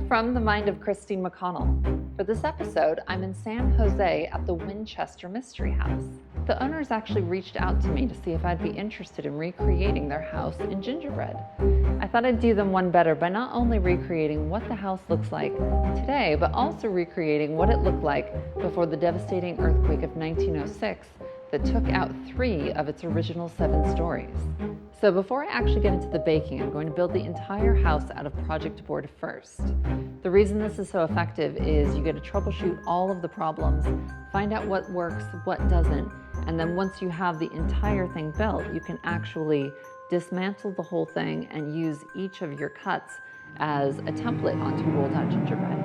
From the mind of Christine McConnell. For this episode, I'm in San Jose at the Winchester Mystery House. The owners actually reached out to me to see if I'd be interested in recreating their house in gingerbread. I thought I'd do them one better by not only recreating what the house looks like today, but also recreating what it looked like before the devastating earthquake of 1906 that took out 3 of its original 7 stories. So before I actually get into the baking, I'm going to build the entire house out of project board first. The reason this is so effective is you get to troubleshoot all of the problems, find out what works, what doesn't, and then once you have the entire thing built, you can actually dismantle the whole thing and use each of your cuts as a template onto rolled out gingerbread.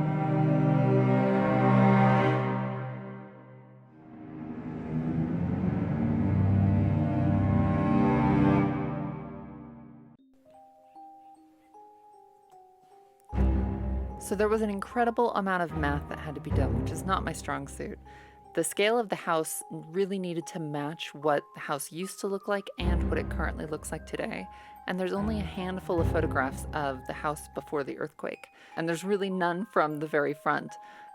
So there was an incredible amount of math that had to be done, which is not my strong suit. The scale of the house really needed to match what the house used to look like and what it currently looks like today. And there's only a handful of photographs of the house before the earthquake. And there's really none from the very front.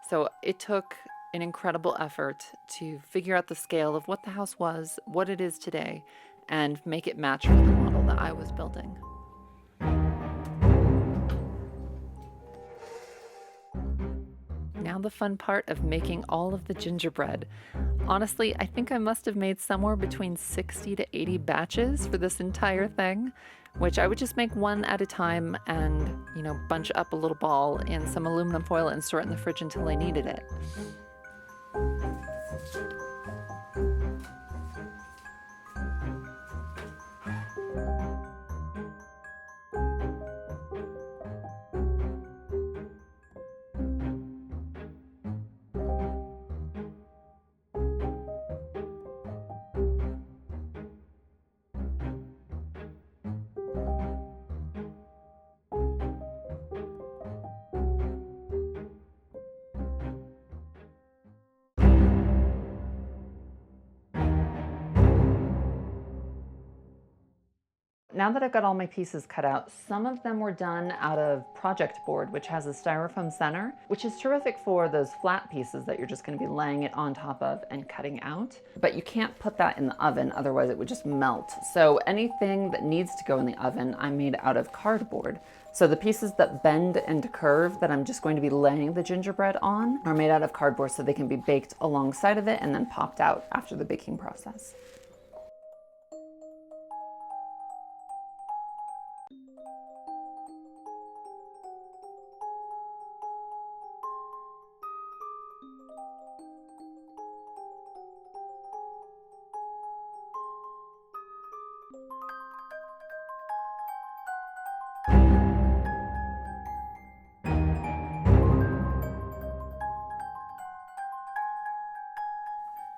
So it took an incredible effort to figure out the scale of what the house was, what it is today, and make it match with the model that I was building. Now the fun part of making all of the gingerbread. Honestly, I think I must have made somewhere between 60 to 80 batches for this entire thing, which I would just make one at a time and, bunch up a little ball in some aluminum foil and store it in the fridge until I needed it. Now that I've got all my pieces cut out, some of them were done out of project board, which has a styrofoam center, which is terrific for those flat pieces that you're just going to be laying it on top of and cutting out. But you can't put that in the oven, otherwise it would just melt. So anything that needs to go in the oven, I made out of cardboard. So the pieces that bend and curve that I'm just going to be laying the gingerbread on are made out of cardboard so they can be baked alongside of it and then popped out after the baking process.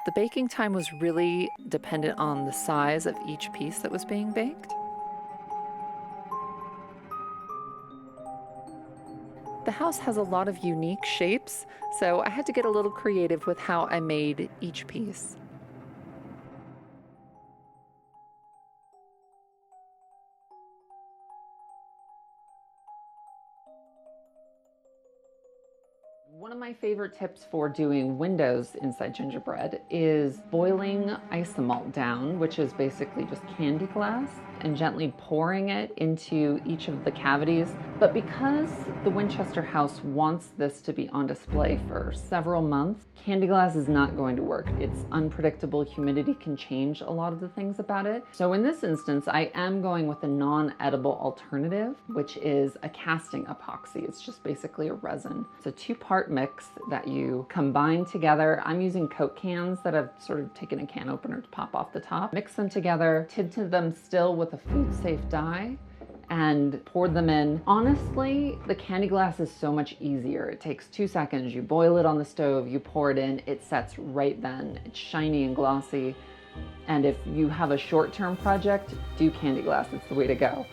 The baking time was really dependent on the size of each piece that was being baked. The house has a lot of unique shapes, so I had to get a little creative with how I made each piece. One of my favorite tips for doing windows inside gingerbread is boiling isomalt down, which is basically just candy glass, and gently pouring it into each of the cavities. But because the Winchester house wants this to be on display for several months, candy glass is not going to work. It's unpredictable. Humidity can change a lot of the things about it. So in this instance, I am going with a non-edible alternative, which is a casting epoxy. It's just basically a resin. It's a 2-part mix that you combine together. I'm using Coke cans that I've sort of taken a can opener to pop off the top. Mix them together, tinted them still with a food-safe dye, and poured them in. Honestly, the candy glass is so much easier. It takes 2 seconds. You boil it on the stove, you pour it in, it sets right then. It's shiny and glossy. And if you have a short-term project, do candy glass. It's the way to go.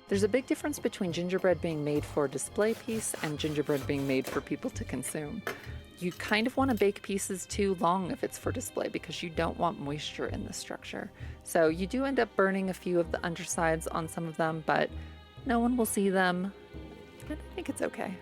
There's a big difference between gingerbread being made for a display piece and gingerbread being made for people to consume. You kind of want to bake pieces too long if it's for display because you don't want moisture in the structure. So you do end up burning a few of the undersides on some of them, but no one will see them, and I think it's okay.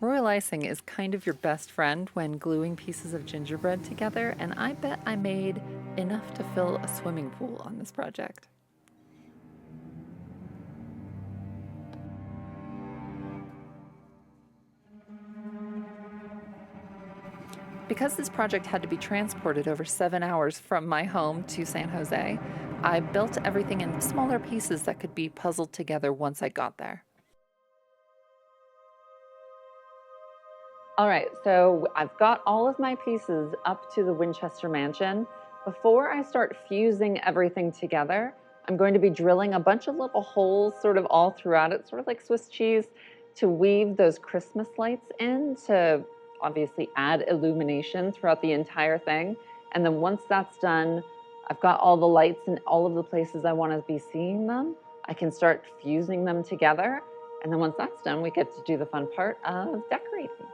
Royal icing is kind of your best friend when gluing pieces of gingerbread together, and I bet I made enough to fill a swimming pool on this project. Because this project had to be transported over 7 hours from my home to San Jose, I built everything in smaller pieces that could be puzzled together once I got there. All right, so I've got all of my pieces up to the Winchester Mansion. Before I start fusing everything together, I'm going to be drilling a bunch of little holes sort of all throughout it, sort of like Swiss cheese, to weave those Christmas lights in to obviously add illumination throughout the entire thing. And then once that's done, I've got all the lights in all of the places I want to be seeing them. I can start fusing them together. And then once that's done, we get to do the fun part of decorating.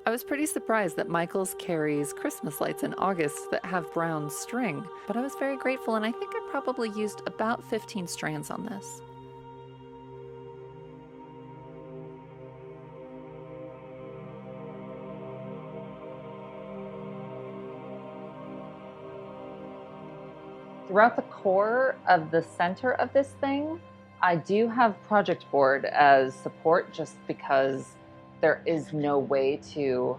I was pretty surprised that Michaels carries Christmas lights in August that have brown string, but I was very grateful, and I think I probably used about 15 strands on this. Throughout the core of the center of this thing, I do have project board as support just because there is no way to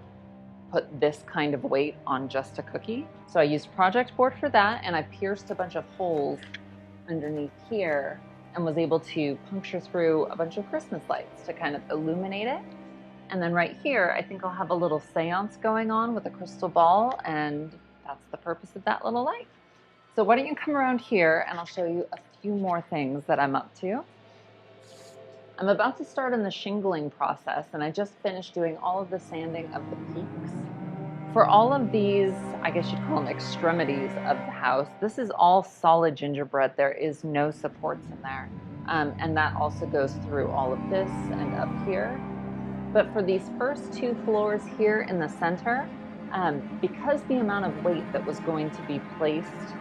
put this kind of weight on just a cookie. So I used project board for that, and I pierced a bunch of holes underneath here and was able to puncture through a bunch of Christmas lights to kind of illuminate it. And then right here, I think I'll have a little seance going on with a crystal ball, and that's the purpose of that little light. So why don't you come around here and I'll show you a few more things that I'm up to. I'm about to start in the shingling process, and I just finished doing all of the sanding of the peaks. For all of these, I guess you'd call them extremities of the house, this is all solid gingerbread. There is no supports in there. And that also goes through all of this and up here. But for these first two floors here in the center, because the amount of weight that was going to be placed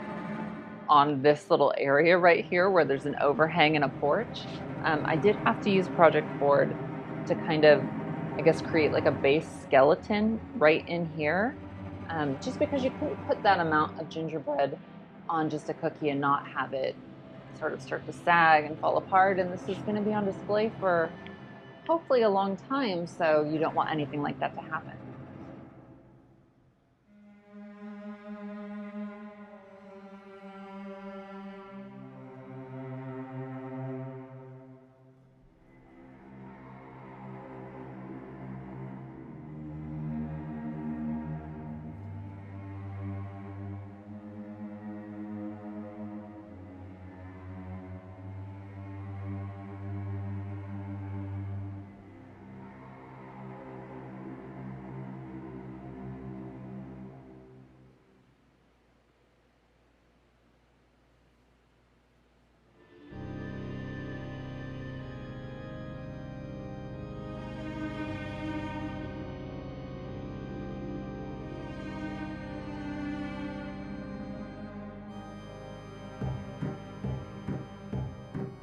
on this little area right here where there's an overhang and a porch, I did have to use project board to kind of, I guess, create like a base skeleton right in here, just because you couldn't put that amount of gingerbread on just a cookie and not have it sort of start to sag and fall apart. And this is going to be on display for hopefully a long time, so you don't want anything like that to happen.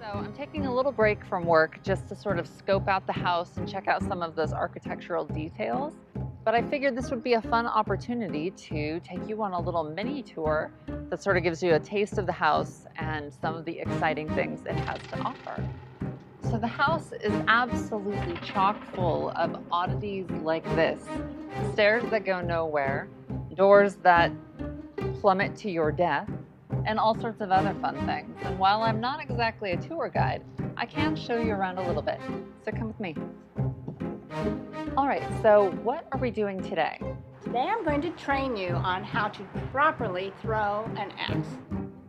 So I'm taking a little break from work just to sort of scope out the house and check out some of those architectural details. but I figured this would be a fun opportunity to take you on a little mini tour that sort of gives you a taste of the house and some of the exciting things it has to offer. So the house is absolutely chock full of oddities like this. Stairs that go nowhere, doors that plummet to your death, and all sorts of other fun things. And while I'm not exactly a tour guide, I can show you around a little bit. So come with me. All right, so what are we doing today? Today I'm going to train you on how to properly throw an axe.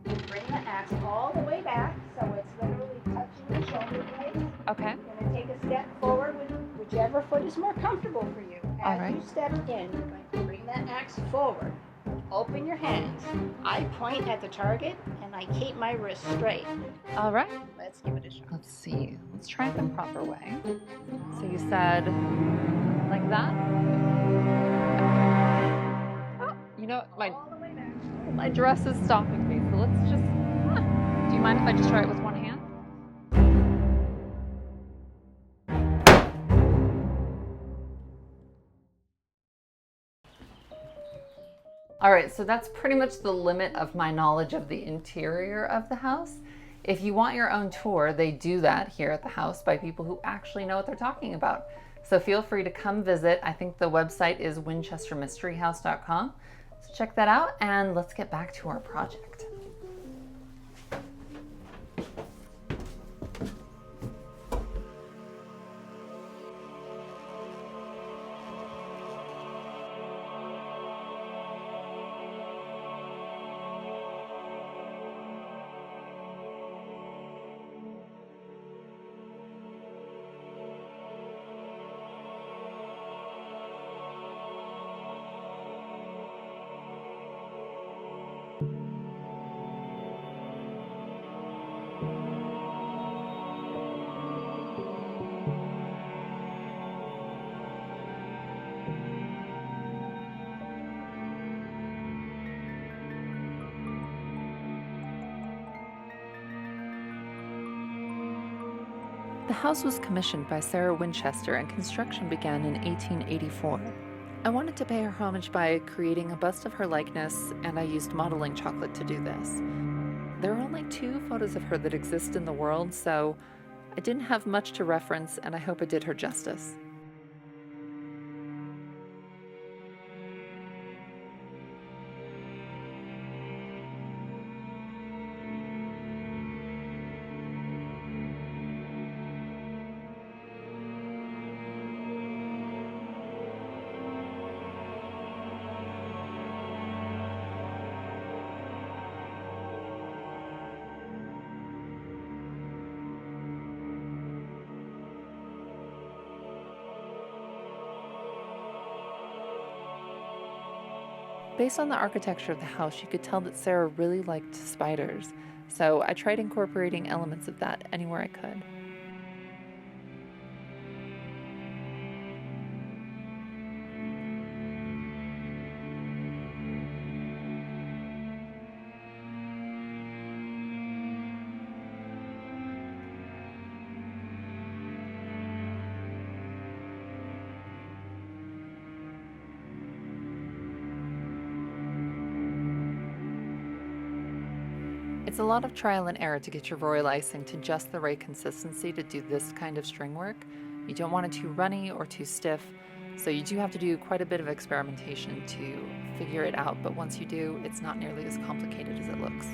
Bring the axe all the way back so it's literally touching the shoulder blades. Okay. You're going to take a step forward with whichever foot is more comfortable for you. As you step in, you're going to bring that axe forward. Open your hands. I point at the target and I keep my wrist straight. All right. Let's give it a shot. Let's see. Let's try it the proper way. So you said like that? Oh, you know, All the way back. my dress is stopping me. So let's just, do you mind if I just try it with one hand? All right, so that's pretty much the limit of my knowledge of the interior of the house. If you want your own tour, they do that here at the house by people who actually know what they're talking about. So feel free to come visit. I think the website is winchestermysteryhouse.com. So check that out and let's get back to our project. The house was commissioned by Sarah Winchester and construction began in 1884. I wanted to pay her homage by creating a bust of her likeness, and I used modeling chocolate to do this. There are only 2 photos of her that exist in the world, so I didn't have much to reference, and I hope it did her justice. Based on the architecture of the house, you could tell that Sarah really liked spiders, so I tried incorporating elements of that anywhere I could. It's a lot of trial and error to get your royal icing to just the right consistency to do this kind of string work. You don't want it too runny or too stiff, so you do have to do quite a bit of experimentation to figure it out, but once you do, it's not nearly as complicated as it looks.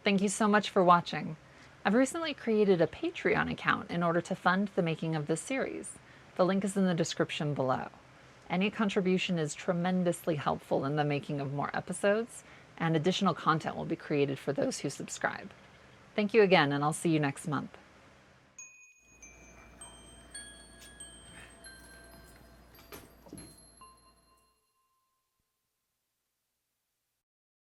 Thank you so much for watching. I've recently created a Patreon account in order to fund the making of this series. The link is in the description below. Any contribution is tremendously helpful in the making of more episodes, and additional content will be created for those who subscribe. Thank you again, and I'll see you next month.